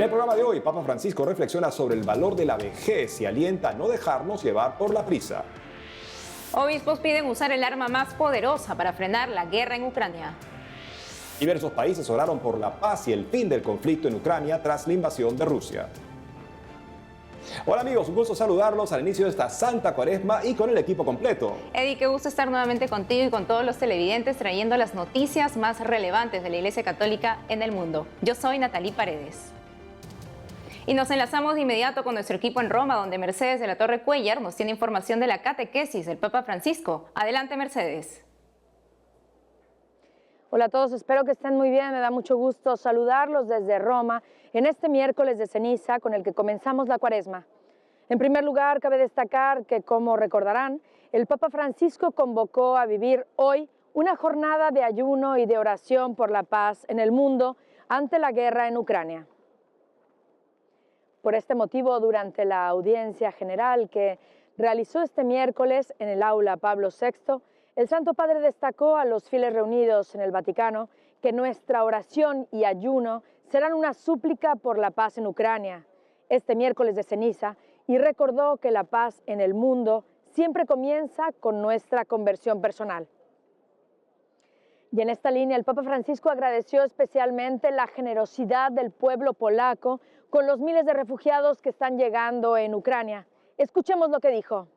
el programa de hoy, Papa Francisco reflexiona sobre el valor de la vejez y alienta a no dejarnos llevar por la prisa. Obispos piden usar el arma más poderosa para frenar la guerra en Ucrania. Diversos países oraron por la paz y el fin del conflicto en Ucrania tras la invasión de Rusia. Hola amigos, un gusto saludarlos al inicio de esta Santa Cuaresma y con el equipo completo. Eddie, qué gusto estar nuevamente contigo y con todos los televidentes trayendo las noticias más relevantes de la Iglesia Católica en el mundo. Yo soy Natalie Paredes. Y nos enlazamos de inmediato con nuestro equipo en Roma, donde Mercedes de la Torre Cuéllar nos tiene información de la catequesis del Papa Francisco. Adelante, Mercedes. Hola a todos, espero que estén muy bien. Me da mucho gusto saludarlos desde Roma en este miércoles de ceniza con el que comenzamos la Cuaresma. En primer lugar, cabe destacar que, como recordarán, el Papa Francisco convocó a vivir hoy una jornada de ayuno y de oración por la paz en el mundo ante la guerra en Ucrania. Por este motivo, durante la audiencia general que realizó este miércoles en el aula Pablo VI, el Santo Padre destacó a los fieles reunidos en el Vaticano que nuestra oración y ayuno serán una súplica por la paz en Ucrania este miércoles de ceniza y recordó que la paz en el mundo siempre comienza con nuestra conversión personal. Y en esta línea el Papa Francisco agradeció especialmente la generosidad del pueblo polaco con los miles de refugiados que están llegando en Ucrania. Escuchemos lo que dijo.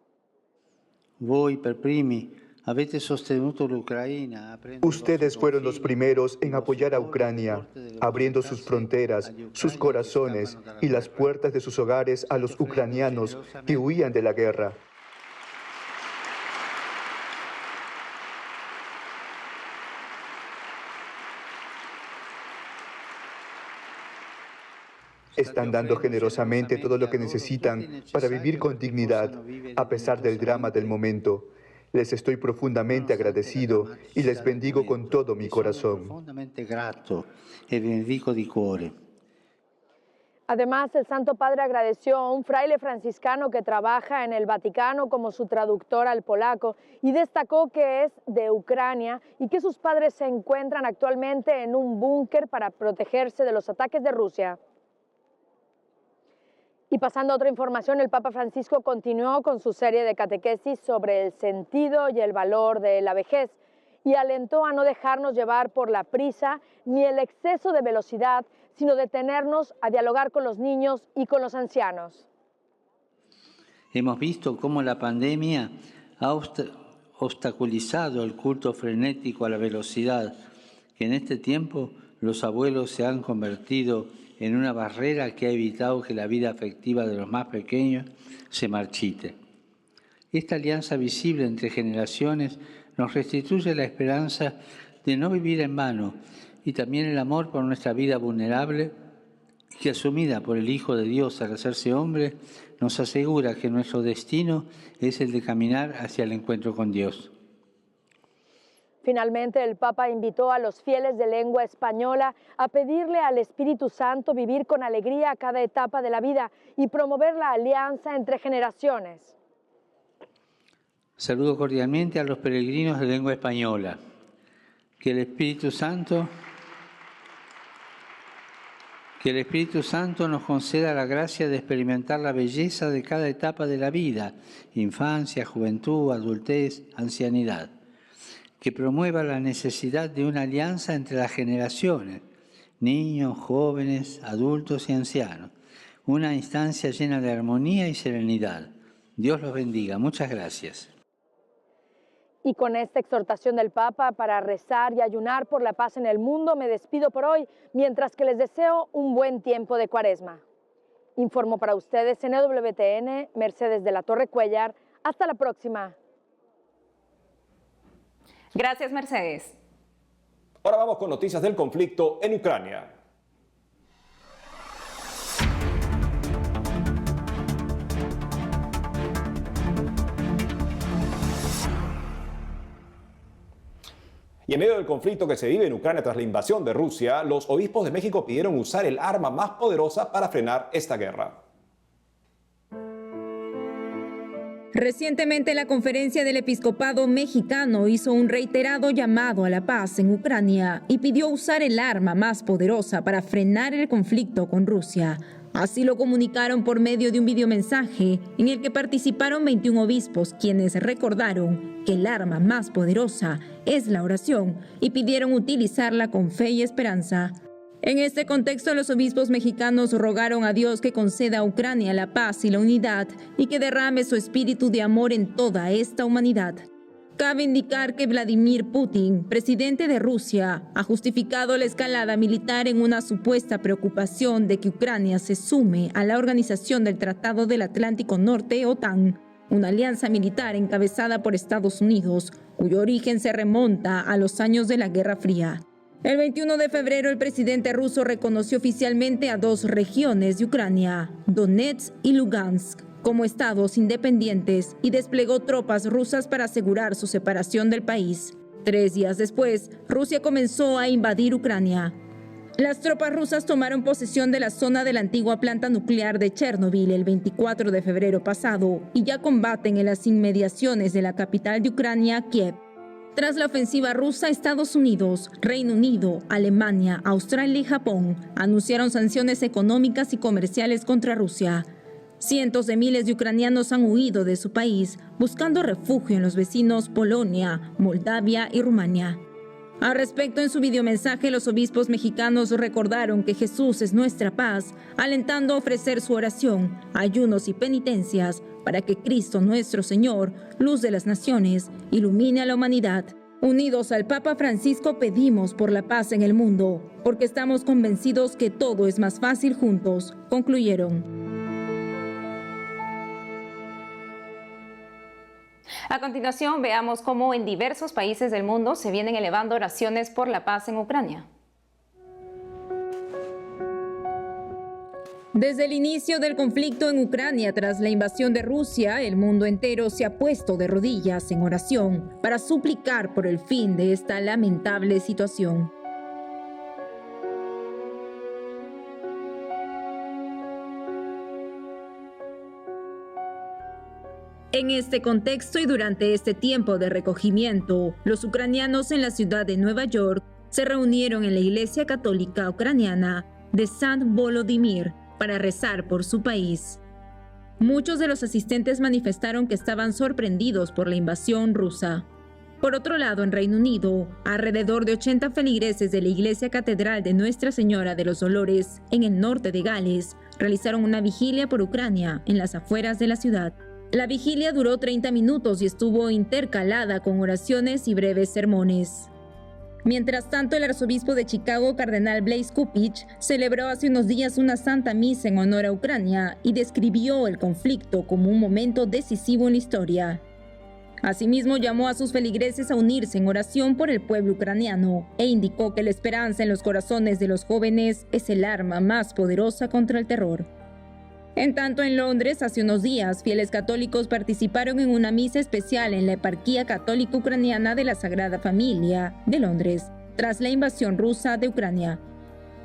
Voi per primi avete sostenuto l'Ucraina. Ustedes fueron los primeros en apoyar a Ucrania, abriendo sus fronteras, sus corazones y las puertas de sus hogares a los ucranianos que huían de la guerra. Están dando generosamente todo lo que necesitan para vivir con dignidad, a pesar del drama del momento. Les estoy profundamente agradecido y les bendigo con todo mi corazón. Además, el Santo Padre agradeció a un fraile franciscano que trabaja en el Vaticano como su traductor al polaco y destacó que es de Ucrania y que sus padres se encuentran actualmente en un búnker para protegerse de los ataques de Rusia. Y pasando a otra información, el Papa Francisco continuó con su serie de catequesis sobre el sentido y el valor de la vejez y alentó a no dejarnos llevar por la prisa ni el exceso de velocidad, sino detenernos a dialogar con los niños y con los ancianos. Hemos visto cómo la pandemia ha obstaculizado el culto frenético a la velocidad, que en este tiempo los abuelos se han convertido en una barrera que ha evitado que la vida afectiva de los más pequeños se marchite. Esta alianza visible entre generaciones nos restituye la esperanza de no vivir en vano y también el amor por nuestra vida vulnerable que, asumida por el Hijo de Dios al hacerse hombre, nos asegura que nuestro destino es el de caminar hacia el encuentro con Dios. Finalmente, el Papa invitó a los fieles de lengua española a pedirle al Espíritu Santo vivir con alegría cada etapa de la vida y promover la alianza entre generaciones. Saludo cordialmente a los peregrinos de lengua española. Que el Espíritu Santo nos conceda la gracia de experimentar la belleza de cada etapa de la vida, infancia, juventud, adultez, ancianidad. Que promueva la necesidad de una alianza entre las generaciones, niños, jóvenes, adultos y ancianos. Una instancia llena de armonía y serenidad. Dios los bendiga. Muchas gracias. Y con esta exhortación del Papa para rezar y ayunar por la paz en el mundo, me despido por hoy, mientras que les deseo un buen tiempo de Cuaresma. Informo para ustedes en EWTN, Mercedes de la Torre Cuéllar. Hasta la próxima. Gracias, Mercedes. Ahora vamos con noticias del conflicto en Ucrania. Y en medio del conflicto que se vive en Ucrania tras la invasión de Rusia, los obispos de México pidieron usar el arma más poderosa para frenar esta guerra. Recientemente, la Conferencia del Episcopado Mexicano hizo un reiterado llamado a la paz en Ucrania y pidió usar el arma más poderosa para frenar el conflicto con Rusia. Así lo comunicaron por medio de un videomensaje en el que participaron 21 obispos, quienes recordaron que el arma más poderosa es la oración y pidieron utilizarla con fe y esperanza. En este contexto, los obispos mexicanos rogaron a Dios que conceda a Ucrania la paz y la unidad y que derrame su espíritu de amor en toda esta humanidad. Cabe indicar que Vladimir Putin, presidente de Rusia, ha justificado la escalada militar en una supuesta preocupación de que Ucrania se sume a la Organización del Tratado del Atlántico Norte, OTAN, una alianza militar encabezada por Estados Unidos, cuyo origen se remonta a los años de la Guerra Fría. El 21 de febrero, el presidente ruso reconoció oficialmente a dos regiones de Ucrania, Donetsk y Lugansk, como estados independientes y desplegó tropas rusas para asegurar su separación del país. 3 días después, Rusia comenzó a invadir Ucrania. Las tropas rusas tomaron posesión de la zona de la antigua planta nuclear de Chernobyl el 24 de febrero pasado y ya combaten en las inmediaciones de la capital de Ucrania, Kiev. Tras la ofensiva rusa, Estados Unidos, Reino Unido, Alemania, Australia y Japón anunciaron sanciones económicas y comerciales contra Rusia. Cientos de miles de ucranianos han huido de su país, buscando refugio en los vecinos Polonia, Moldavia y Rumania. Al respecto, en su videomensaje, los obispos mexicanos recordaron que Jesús es nuestra paz, alentando a ofrecer su oración, ayunos y penitencias para que Cristo nuestro Señor, luz de las naciones, ilumine a la humanidad. Unidos al Papa Francisco pedimos por la paz en el mundo, porque estamos convencidos que todo es más fácil juntos, concluyeron. A continuación, veamos cómo en diversos países del mundo se vienen elevando oraciones por la paz en Ucrania. Desde el inicio del conflicto en Ucrania tras la invasión de Rusia, el mundo entero se ha puesto de rodillas en oración para suplicar por el fin de esta lamentable situación. En este contexto y durante este tiempo de recogimiento, los ucranianos en la ciudad de Nueva York se reunieron en la Iglesia Católica Ucraniana de Sant Volodymyr para rezar por su país. Muchos de los asistentes manifestaron que estaban sorprendidos por la invasión rusa. Por otro lado, en Reino Unido, alrededor de 80 feligreses de la Iglesia Catedral de Nuestra Señora de los Dolores, en el norte de Gales, realizaron una vigilia por Ucrania en las afueras de la ciudad. La vigilia duró 30 minutos y estuvo intercalada con oraciones y breves sermones. Mientras tanto, el arzobispo de Chicago, cardenal Blaise Cupich, celebró hace unos días una santa misa en honor a Ucrania y describió el conflicto como un momento decisivo en la historia. Asimismo, llamó a sus feligreses a unirse en oración por el pueblo ucraniano e indicó que la esperanza en los corazones de los jóvenes es el arma más poderosa contra el terror. En tanto, en Londres, hace unos días, fieles católicos participaron en una misa especial en la Eparquía Católica Ucraniana de la Sagrada Familia de Londres, tras la invasión rusa de Ucrania.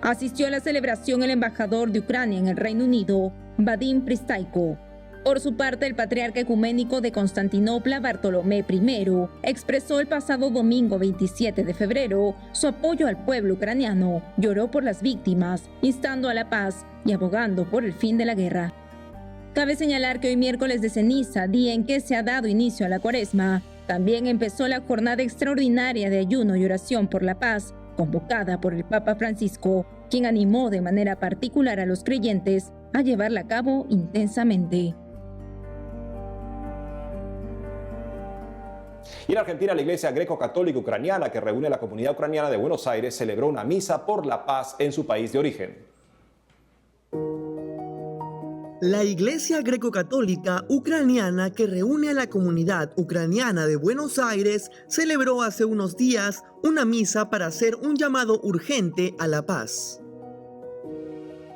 Asistió a la celebración el embajador de Ucrania en el Reino Unido, Vadim Pristaiko. Por su parte, el patriarca ecuménico de Constantinopla, Bartolomé I, expresó el pasado domingo 27 de febrero su apoyo al pueblo ucraniano, lloró por las víctimas, instando a la paz y abogando por el fin de la guerra. Cabe señalar que hoy miércoles de ceniza, día en que se ha dado inicio a la Cuaresma, también empezó la jornada extraordinaria de ayuno y oración por la paz, convocada por el Papa Francisco, quien animó de manera particular a los creyentes a llevarla a cabo intensamente. Y en Argentina, la Iglesia Greco-Católica Ucraniana, que reúne a la comunidad ucraniana de Buenos Aires, celebró una misa por la paz en su país de origen. La Iglesia Greco-Católica Ucraniana, que reúne a la comunidad ucraniana de Buenos Aires, celebró hace unos días una misa para hacer un llamado urgente a la paz.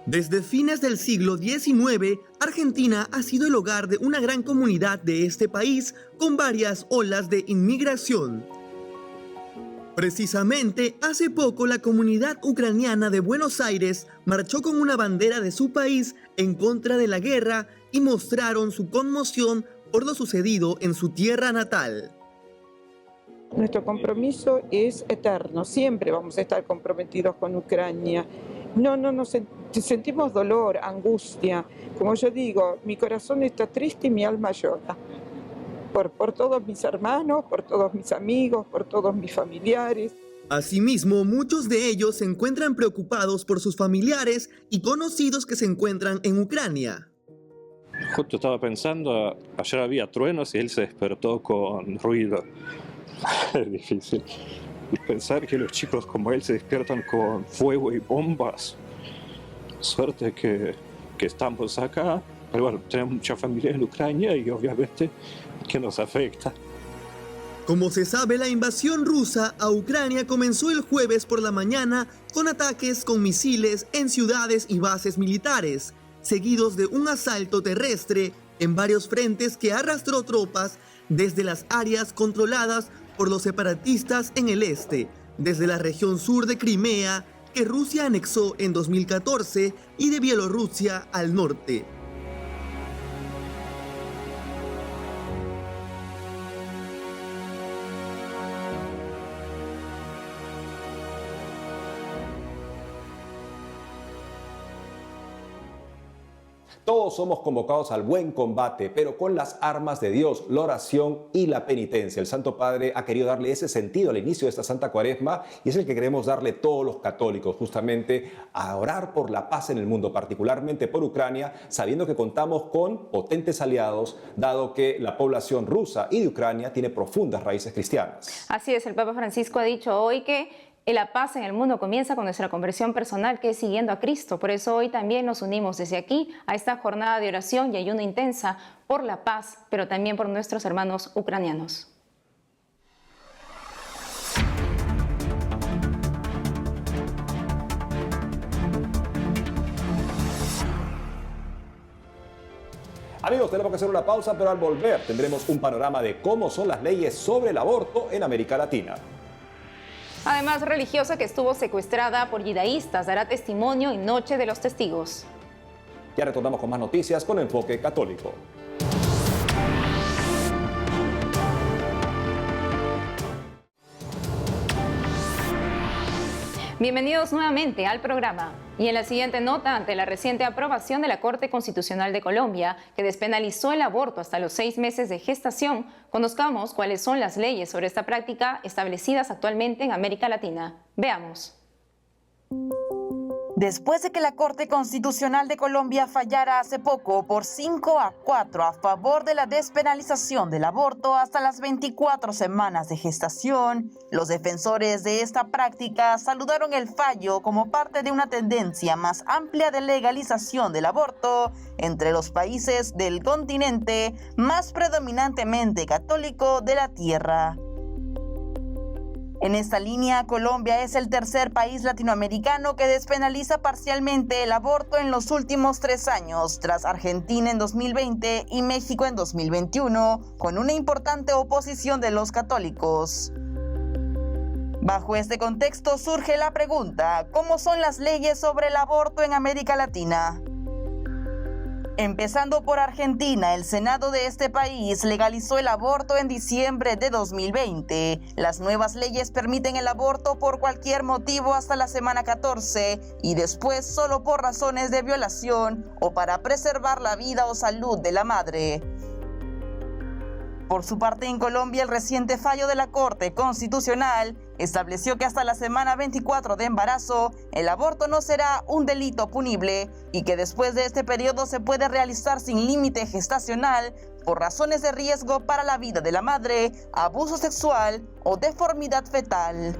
Desde fines del siglo XIX, Argentina ha sido el hogar de una gran comunidad de este país con varias olas de inmigración. Precisamente, hace poco la comunidad ucraniana de Buenos Aires marchó con una bandera de su país en contra de la guerra y mostraron su conmoción por lo sucedido en su tierra natal. Nuestro compromiso es eterno, siempre vamos a estar comprometidos con Ucrania. No sentimos dolor, angustia. Como yo digo, mi corazón está triste y mi alma llora. Por todos mis hermanos, por todos mis amigos, por todos mis familiares. Asimismo, muchos de ellos se encuentran preocupados por sus familiares y conocidos que se encuentran en Ucrania. Justo estaba pensando, ayer había truenos y él se despertó con ruido. Es difícil. Y pensar que los chicos como él se despiertan con fuego y bombas. Suerte que estamos acá. Pero bueno, tenemos mucha familia en Ucrania y obviamente que nos afecta. Como se sabe, la invasión rusa a Ucrania comenzó el jueves por la mañana con ataques con misiles en ciudades y bases militares, seguidos de un asalto terrestre en varios frentes que arrastró tropas desde las áreas controladas por los separatistas en el este, desde la región sur de Crimea, que Rusia anexó en 2014, y de Bielorrusia al norte. Todos somos convocados al buen combate, pero con las armas de Dios, la oración y la penitencia. El Santo Padre ha querido darle ese sentido al inicio de esta Santa Cuaresma y es el que queremos darle todos los católicos, justamente a orar por la paz en el mundo, particularmente por Ucrania, sabiendo que contamos con potentes aliados, dado que la población rusa y de Ucrania tiene profundas raíces cristianas. Así es, el Papa Francisco ha dicho hoy que la paz en el mundo comienza con nuestra conversión personal, que es siguiendo a Cristo. Por eso hoy también nos unimos desde aquí a esta jornada de oración y ayuno intensa por la paz, pero también por nuestros hermanos ucranianos. Amigos, tenemos que hacer una pausa, pero al volver tendremos un panorama de cómo son las leyes sobre el aborto en América Latina. Además, religiosa que estuvo secuestrada por yidaístas dará testimonio en Noche de los Testigos. Ya retornamos con más noticias con enfoque católico. Bienvenidos nuevamente al programa. Y en la siguiente nota, ante la reciente aprobación de la Corte Constitucional de Colombia, que despenalizó el aborto hasta los 6 meses de gestación, conozcamos cuáles son las leyes sobre esta práctica establecidas actualmente en América Latina. Veamos. Después de que la Corte Constitucional de Colombia fallara hace poco por 5-4 a favor de la despenalización del aborto hasta las 24 semanas de gestación, los defensores de esta práctica saludaron el fallo como parte de una tendencia más amplia de legalización del aborto entre los países del continente más predominantemente católico de la tierra. En esta línea, Colombia es el tercer país latinoamericano que despenaliza parcialmente el aborto en los últimos 3 años, tras Argentina en 2020 y México en 2021, con una importante oposición de los católicos. Bajo este contexto surge la pregunta, ¿cómo son las leyes sobre el aborto en América Latina? Empezando por Argentina, el Senado de este país legalizó el aborto en diciembre de 2020. Las nuevas leyes permiten el aborto por cualquier motivo hasta la semana 14 y después solo por razones de violación o para preservar la vida o salud de la madre. Por su parte, en Colombia, el reciente fallo de la Corte Constitucional estableció que hasta la semana 24 de embarazo, el aborto no será un delito punible y que después de este periodo se puede realizar sin límite gestacional por razones de riesgo para la vida de la madre, abuso sexual o deformidad fetal.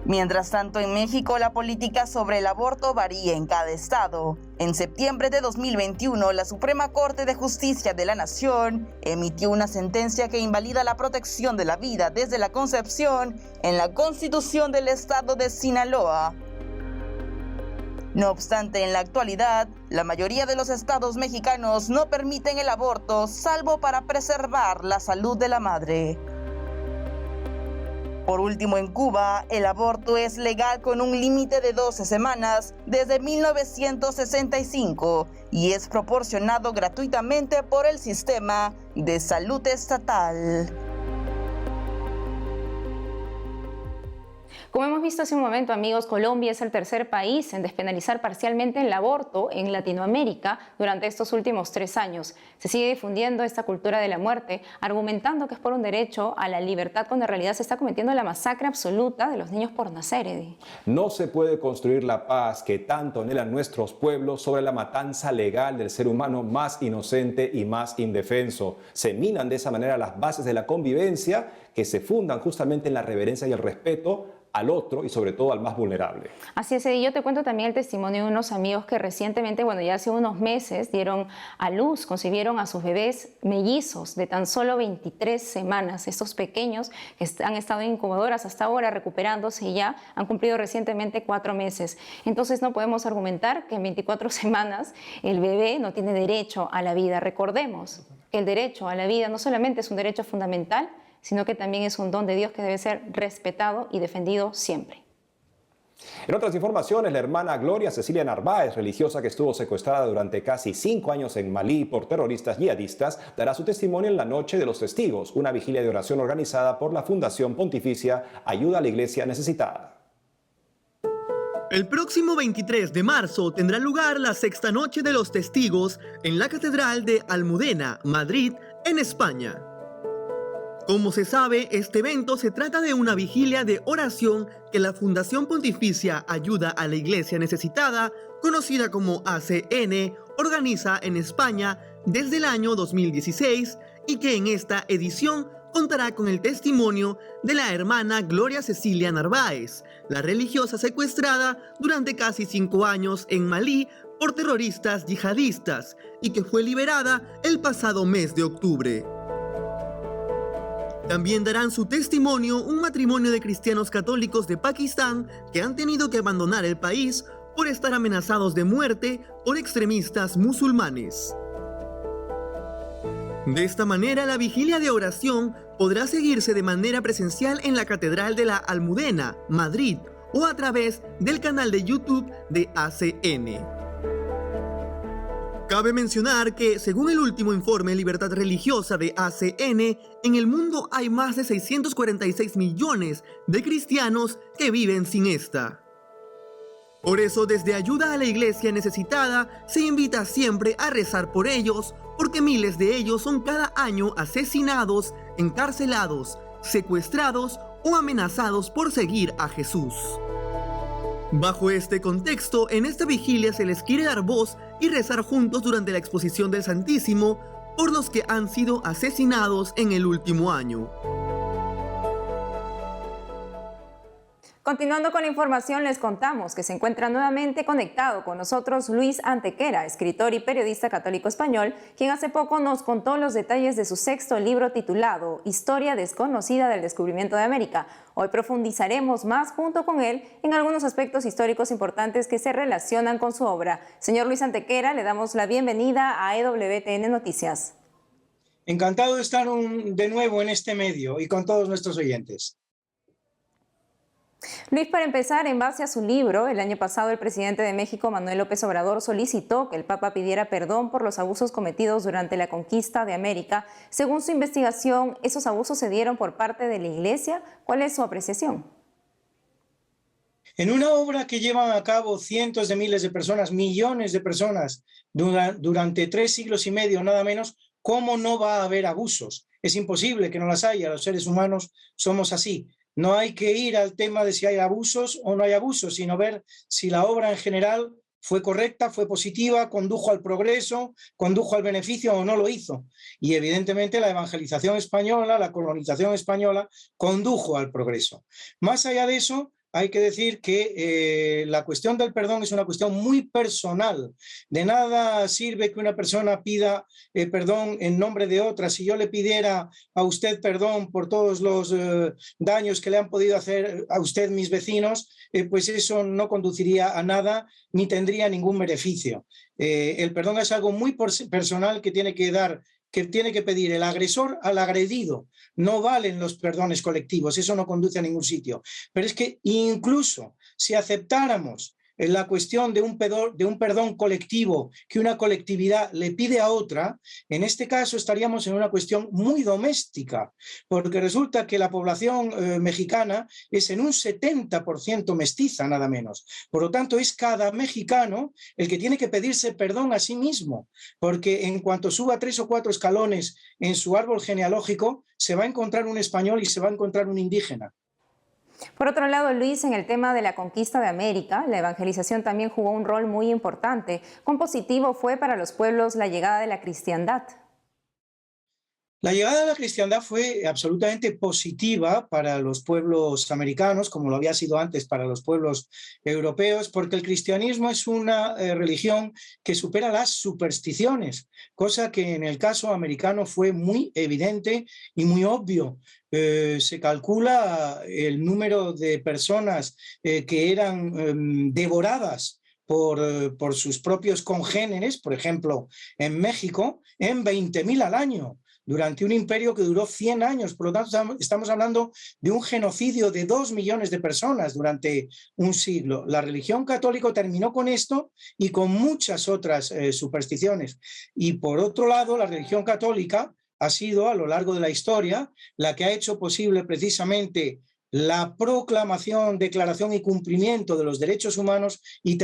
Mientras tanto, en México la política sobre el aborto varía en cada estado. En septiembre de 2021, la Suprema Corte de Justicia de la Nación emitió una sentencia que invalida la protección de la vida desde la concepción en la Constitución del estado de Sinaloa. No obstante, en la actualidad, la mayoría de los estados mexicanos no permiten el aborto, salvo para preservar la salud de la madre. Por último, en Cuba, el aborto es legal con un límite de 12 semanas desde 1965 y es proporcionado gratuitamente por el sistema de salud estatal. Como hemos visto hace un momento, amigos, Colombia es el tercer país en despenalizar parcialmente el aborto en Latinoamérica durante estos últimos 3 años. Se sigue difundiendo esta cultura de la muerte, argumentando que es por un derecho a la libertad, cuando en realidad se está cometiendo la masacre absoluta de los niños por nacer, Eddie. No se puede construir la paz que tanto anhelan nuestros pueblos sobre la matanza legal del ser humano más inocente y más indefenso. Se minan de esa manera las bases de la convivencia, que se fundan justamente en la reverencia y el respeto al otro y sobre todo al más vulnerable. Así es, y yo te cuento también el testimonio de unos amigos que recientemente, ya hace unos meses, dieron a luz, concibieron a sus bebés mellizos de tan solo 23 semanas. Estos pequeños que han estado en incubadoras hasta ahora recuperándose y ya han cumplido recientemente 4 meses. Entonces no podemos argumentar que en 24 semanas el bebé no tiene derecho a la vida. Recordemos que el derecho a la vida no solamente es un derecho fundamental, sino que también es un don de Dios que debe ser respetado y defendido siempre. En otras informaciones, la hermana Gloria Cecilia Narváez, religiosa que estuvo secuestrada durante casi 5 años en Malí por terroristas yihadistas, dará su testimonio en la Noche de los Testigos, una vigilia de oración organizada por la Fundación Pontificia Ayuda a la Iglesia Necesitada. El próximo 23 de marzo tendrá lugar la sexta Noche de los Testigos en la Catedral de Almudena, Madrid, en España. Como se sabe, este evento se trata de una vigilia de oración que la Fundación Pontificia Ayuda a la Iglesia Necesitada, conocida como ACN, organiza en España desde el año 2016 y que en esta edición contará con el testimonio de la hermana Gloria Cecilia Narváez, la religiosa secuestrada durante casi 5 años en Malí por terroristas yihadistas y que fue liberada el pasado mes de octubre. También darán su testimonio un matrimonio de cristianos católicos de Pakistán que han tenido que abandonar el país por estar amenazados de muerte por extremistas musulmanes. De esta manera, la vigilia de oración podrá seguirse de manera presencial en la Catedral de la Almudena, Madrid, o a través del canal de YouTube de ACN. Cabe mencionar que, según el último informe Libertad Religiosa de ACN, en el mundo hay más de 646 millones de cristianos que viven sin esta. Por eso, desde Ayuda a la Iglesia Necesitada, se invita siempre a rezar por ellos, porque miles de ellos son cada año asesinados, encarcelados, secuestrados o amenazados por seguir a Jesús. Bajo este contexto, en esta vigilia se les quiere dar voz y rezar juntos durante la exposición del Santísimo por los que han sido asesinados en el último año. Continuando con la información, les contamos que se encuentra nuevamente conectado con nosotros Luis Antequera, escritor y periodista católico español, quien hace poco nos contó los detalles de su 6º libro titulado Historia desconocida del descubrimiento de América. Hoy profundizaremos más junto con él en algunos aspectos históricos importantes que se relacionan con su obra. Señor Luis Antequera, le damos la bienvenida a EWTN Noticias. Encantado de estar de nuevo en este medio y con todos nuestros oyentes. Luis, para empezar, en base a su libro, el año pasado el presidente de México, Manuel López Obrador, solicitó que el Papa pidiera perdón por los abusos cometidos durante la conquista de América. Según su investigación, ¿esos abusos se dieron por parte de la Iglesia? ¿Cuál es su apreciación? En una obra que llevan a cabo cientos de miles de personas, millones de personas, durante 3 siglos y medio, nada menos, ¿cómo no va a haber abusos? Es imposible que no las haya, los seres humanos somos así. No hay que ir al tema de si hay abusos o no hay abusos, sino ver si la obra en general fue correcta, fue positiva, condujo al progreso, condujo al beneficio o no lo hizo. Y evidentemente la evangelización española, la colonización española, condujo al progreso. Más allá de eso, hay que decir que la cuestión del perdón es una cuestión muy personal. De nada sirve que una persona pida perdón en nombre de otra. Si yo le pidiera a usted perdón por todos los daños que le han podido hacer a usted mis vecinos, pues eso no conduciría a nada ni tendría ningún beneficio. El perdón es algo muy personal que tiene que dar que tiene que pedir el agresor al agredido. No valen los perdones colectivos, eso no conduce a ningún sitio. Pero es que incluso si aceptáramos en la cuestión de un perdón colectivo que una colectividad le pide a otra, en este caso estaríamos en una cuestión muy doméstica, porque resulta que la población mexicana es en un 70% mestiza, nada menos. Por lo tanto, es cada mexicano el que tiene que pedirse perdón a sí mismo, porque en cuanto suba 3 o 4 escalones en su árbol genealógico, se va a encontrar un español y se va a encontrar un indígena. Por otro lado, Luis, en el tema de la conquista de América, la evangelización también jugó un rol muy importante. ¿Cuán positivo fue para los pueblos la llegada de la cristiandad? La llegada de la cristiandad fue absolutamente positiva para los pueblos americanos, como lo había sido antes para los pueblos europeos, porque el cristianismo es una religión que supera las supersticiones, cosa que en el caso americano fue muy evidente y muy obvio. Se calcula el número de personas que eran devoradas por sus propios congéneres, por ejemplo, en México, en 20.000 al año, durante un imperio que duró 100 años. Por lo tanto, estamos hablando de un genocidio de 2 millones de personas durante un siglo. La religión católica terminó con esto y con muchas otras supersticiones. Y por otro lado, la religión católica ha sido a lo largo de la historia la que ha hecho posible precisamente la proclamación, declaración y cumplimiento de los derechos humanos y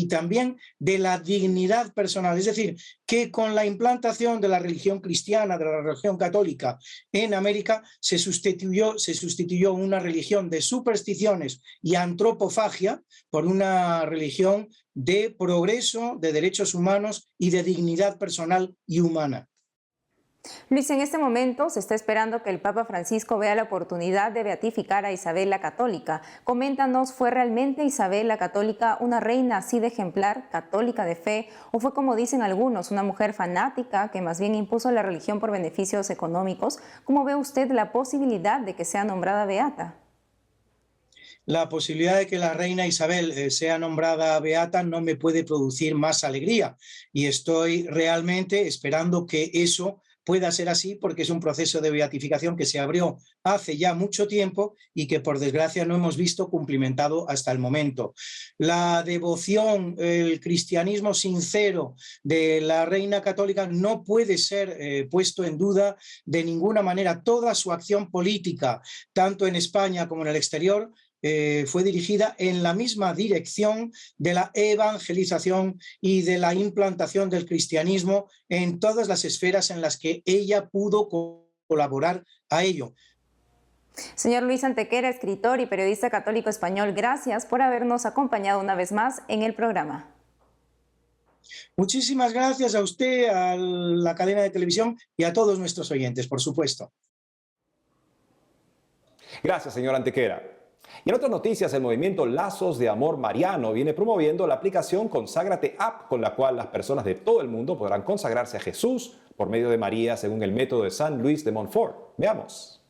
también de la dignidad personal. Es decir, que con la implantación de la religión cristiana, de la religión católica en América, se sustituyó una religión de supersticiones y antropofagia por una religión de progreso, de derechos humanos y de dignidad personal y humana. Luis, en este momento se está esperando que el Papa Francisco vea la oportunidad de beatificar a Isabel la Católica. Coméntanos, ¿fue realmente Isabel la Católica una reina así de ejemplar, católica de fe, o fue, como dicen algunos, una mujer fanática que más bien impuso la religión por beneficios económicos? ¿Cómo ve usted la posibilidad de que sea nombrada beata? La posibilidad de que la reina Isabel sea nombrada beata no me puede producir más alegría, y estoy realmente esperando que eso pueda ser así, porque es un proceso de beatificación que se abrió hace ya mucho tiempo y que por desgracia no hemos visto cumplimentado hasta el momento. La devoción, el cristianismo sincero de la reina católica no puede ser puesto en duda de ninguna manera. Toda su acción política, tanto en España como en el exterior, fue dirigida en la misma dirección de la evangelización y de la implantación del cristianismo en todas las esferas en las que ella pudo colaborar a ello. Señor Luis Antequera, escritor y periodista católico español, gracias por habernos acompañado una vez más en el programa. Muchísimas gracias a usted, a la cadena de televisión y a todos nuestros oyentes, por supuesto. Gracias, señor Antequera. Y en otras noticias, el movimiento Lazos de Amor Mariano viene promoviendo la aplicación Conságrate App, con la cual las personas de todo el mundo podrán consagrarse a Jesús por medio de María según el método de San Luis de Montfort. Veamos.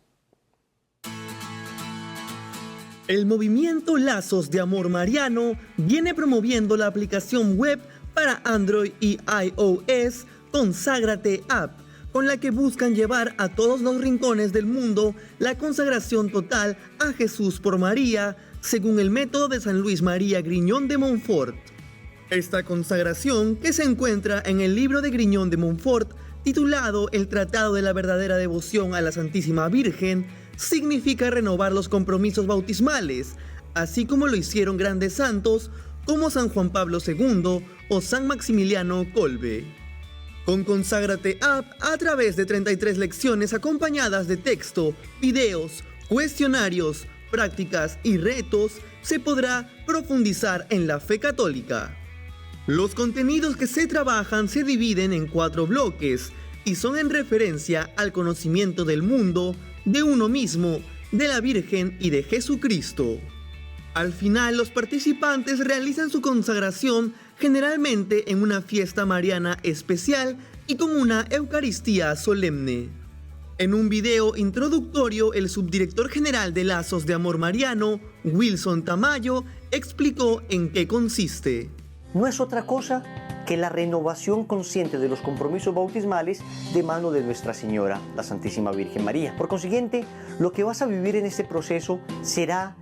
El movimiento Lazos de Amor Mariano viene promoviendo la aplicación web para Android y iOS Conságrate App, con la que buscan llevar a todos los rincones del mundo la consagración total a Jesús por María, según el método de San Luis María Grignon de Montfort. Esta consagración, que se encuentra en el libro de Grignon de Montfort, titulado El Tratado de la Verdadera Devoción a la Santísima Virgen, significa renovar los compromisos bautismales, así como lo hicieron grandes santos como San Juan Pablo II o San Maximiliano Kolbe. Con Conságrate App, a través de 33 lecciones acompañadas de texto, videos, cuestionarios, prácticas y retos, se podrá profundizar en la fe católica. Los contenidos que se trabajan se dividen en 4 bloques y son en referencia al conocimiento del mundo, de uno mismo, de la Virgen y de Jesucristo. Al final, los participantes realizan su consagración generalmente en una fiesta mariana especial y con una Eucaristía solemne. En un video introductorio, el subdirector general de Lazos de Amor Mariano, Wilson Tamayo, explicó en qué consiste. No es otra cosa que la renovación consciente de los compromisos bautismales de mano de Nuestra Señora, la Santísima Virgen María. Por consiguiente, lo que vas a vivir en este proceso será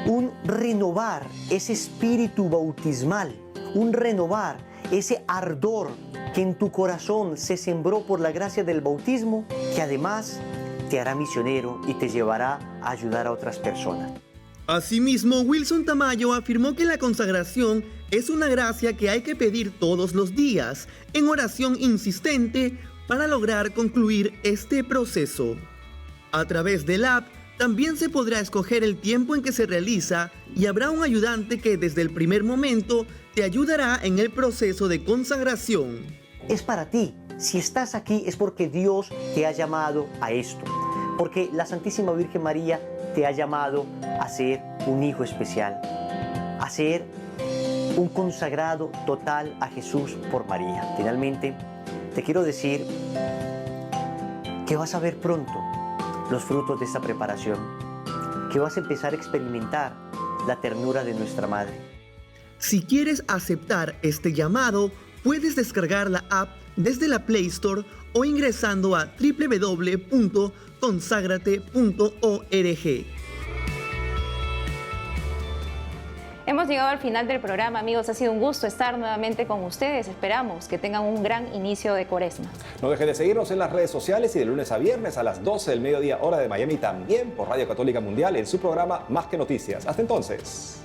un renovar ese espíritu bautismal, un renovar ese ardor que en tu corazón se sembró por la gracia del bautismo, que además te hará misionero y te llevará a ayudar a otras personas. Asimismo, Wilson Tamayo afirmó que la consagración es una gracia que hay que pedir todos los días, en oración insistente, para lograr concluir este proceso. A través del app, también se podrá escoger el tiempo en que se realiza y habrá un ayudante que desde el primer momento te ayudará en el proceso de consagración. Es para ti. Si estás aquí es porque Dios te ha llamado a esto, porque la Santísima Virgen María te ha llamado a ser un hijo especial, a ser un consagrado total a Jesús por María. Finalmente, te quiero decir que vas a ver pronto los frutos de esta preparación, que vas a empezar a experimentar la ternura de nuestra Madre. Si quieres aceptar este llamado, puedes descargar la app desde la Play Store o ingresando a www.consagrate.org. Hemos llegado al final del programa, amigos. Ha sido un gusto estar nuevamente con ustedes. Esperamos que tengan un gran inicio de Cuaresma. No dejen de seguirnos en las redes sociales y de lunes a viernes a las 12 del mediodía, hora de Miami, también por Radio Católica Mundial en su programa Más que Noticias. Hasta entonces.